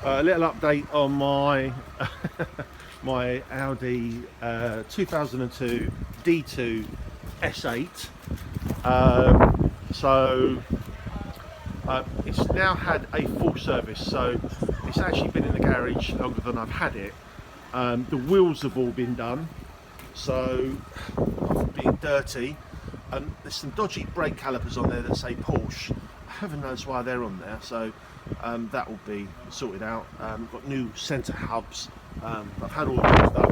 A little update on my my Audi 2002 D2 S8. It's now had a full service, so it's actually been in the garage longer than I've had it. The wheels have all been done, so being dirty. There's some dodgy brake calipers on there that say Porsche. Heaven knows why they're on there, so that will be sorted out. Got new centre hubs. I've had all of that stuff.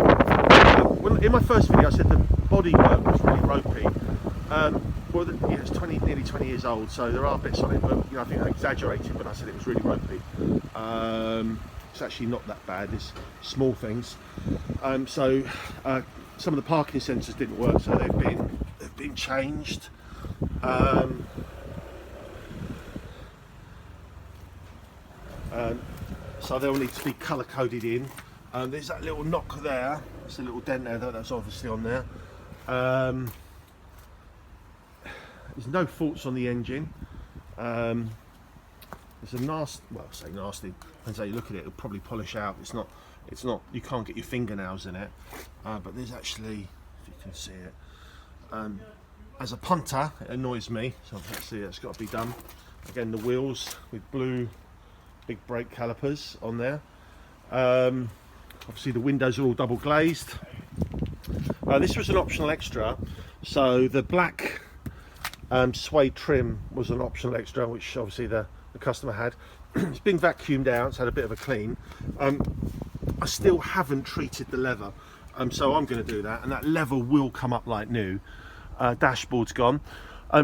Well, in my first video I said the bodywork was really ropey. It's nearly 20 years old, so there are bits on it, but I think I exaggerated when I said it was really ropey. It's actually not that bad. It's small things. Some of the parking sensors didn't work, so they've been changed. So they'll need to be colour coded in. There's that little knock there. There's a little dent there that's obviously on there. There's no faults on the engine. There's a nasty, well, I say nasty, depends how you look at it. It'll probably polish out. It's not. You can't get your fingernails in it. But there's actually, if you can see it, as a punter, it annoys me. So let's see, it's got to be done. Again, the wheels with blue big brake calipers on there. Obviously the windows are all double glazed. This was an optional extra, so the black suede trim was an optional extra, which obviously the customer had. It's been vacuumed out, it's had a bit of a clean. I still haven't treated the leather, so I'm going to do that, and that leather will come up like new. Dashboard's gone.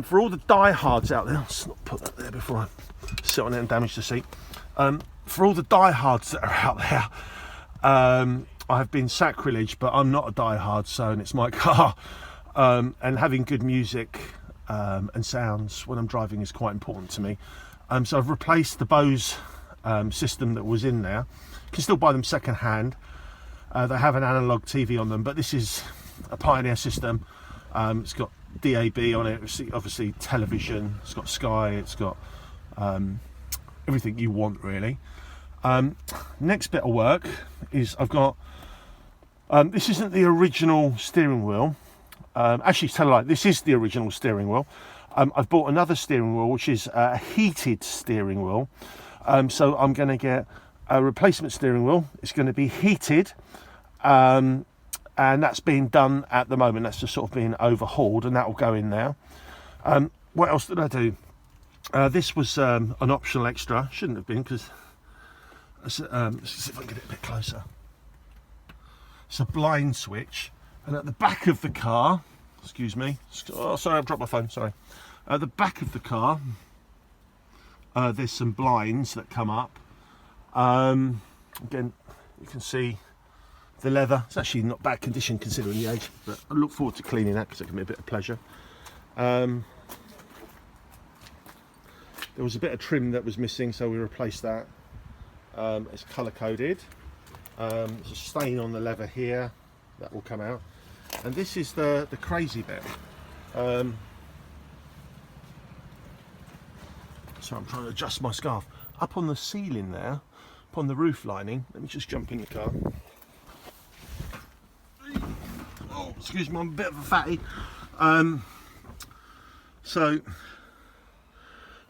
For all the diehards out there, let's not put that there before I sit on it and damage the seat. For all the diehards that are out there, I have been sacrilege, but I'm not a diehard, so, and it's my car. And having good music and sounds when I'm driving is quite important to me. So I've replaced the Bose system that was in there. You can still buy them second hand. They have an analog TV on them, but this is a Pioneer system. It's got DAB on it, obviously television, it's got Sky, it's got everything you want really. Next bit of work is I've got, this isn't the original steering wheel. Actually, tell a lie, this is the original steering wheel. I've bought another steering wheel, which is a heated steering wheel. So I'm going to get a replacement steering wheel. It's going to be heated, and that's being done at the moment. That's just sort of being overhauled, and that will go in there. What else did I do? This was an optional extra. Shouldn't have been, because let's see if I can get it a bit closer. It's a blind switch, and at the back of the car, excuse me, oh sorry, I've dropped my phone, sorry. At the back of the car, there's some blinds that come up. Again, you can see the leather. It's actually not bad condition considering the age, but I look forward to cleaning that because it can be a bit of pleasure. There was a bit of trim that was missing, so we replaced that. It's colour coded. There's a stain on the leather here that will come out, and this is the crazy bit. So I'm trying to adjust my scarf up on the ceiling there, upon the roof lining. Let me just jump in the car. Oh, excuse me, I'm a bit of a fatty. So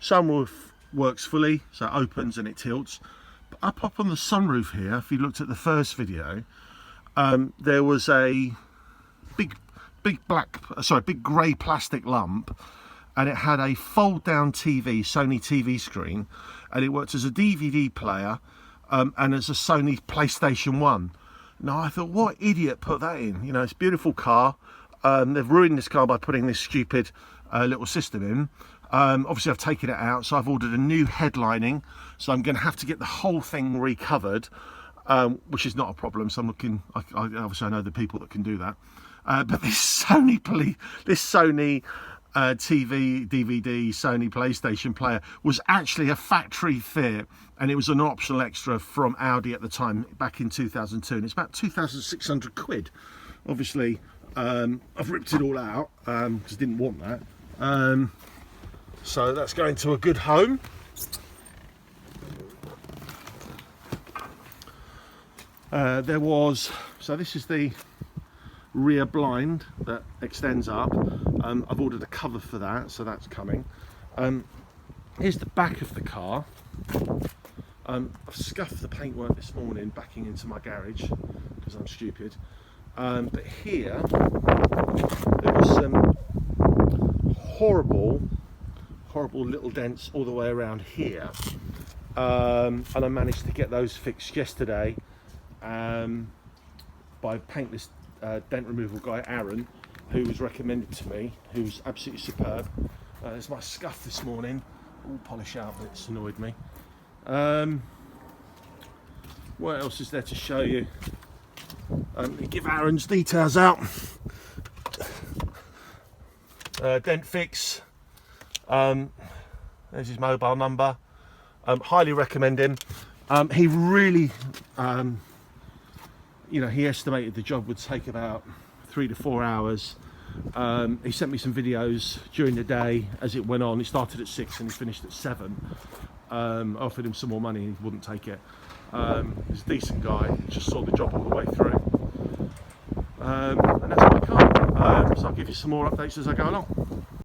sunroof works fully, so it opens and it tilts. But up on the sunroof here, if you looked at the first video, there was a big grey plastic lump, and it had a fold down TV, Sony TV screen, and it worked as a DVD player and as a Sony PlayStation 1. Now I thought, what idiot put that in? You know, it's a beautiful car. They've ruined this car by putting this stupid little system in. Obviously I've taken it out, so I've ordered a new headlining, so I'm going to have to get the whole thing recovered, which is not a problem. So I'm looking, obviously I know the people that can do that. But this Sony TV, DVD, Sony PlayStation player was actually a factory fit, and it was an optional extra from Audi at the time, back in 2002, and it's about 2,600 quid. Obviously, I've ripped it all out, because I didn't want that. So that's going to a good home. There was, so this is the rear blind that extends up. I've ordered a cover for that, so that's coming. Here's the back of the car. I've scuffed the paintwork this morning backing into my garage because I'm stupid. But here there was some horrible little dents all the way around here, and I managed to get those fixed yesterday by paintless dent removal guy Aaron, who was recommended to me, who's absolutely superb. There's my scuff this morning, all polish out, but it's annoyed me. What else is there to show you? Give Aaron's details out. Dent Fix. There's his mobile number. Highly recommend him. He really, you know, he estimated the job would take about 3 to 4 hours. He sent me some videos during the day as it went on. He started at 6 and he finished at 7. I offered him some more money and he wouldn't take it. He's a decent guy, just saw the job all the way through. And that's my car. So I'll give you some more updates as I go along.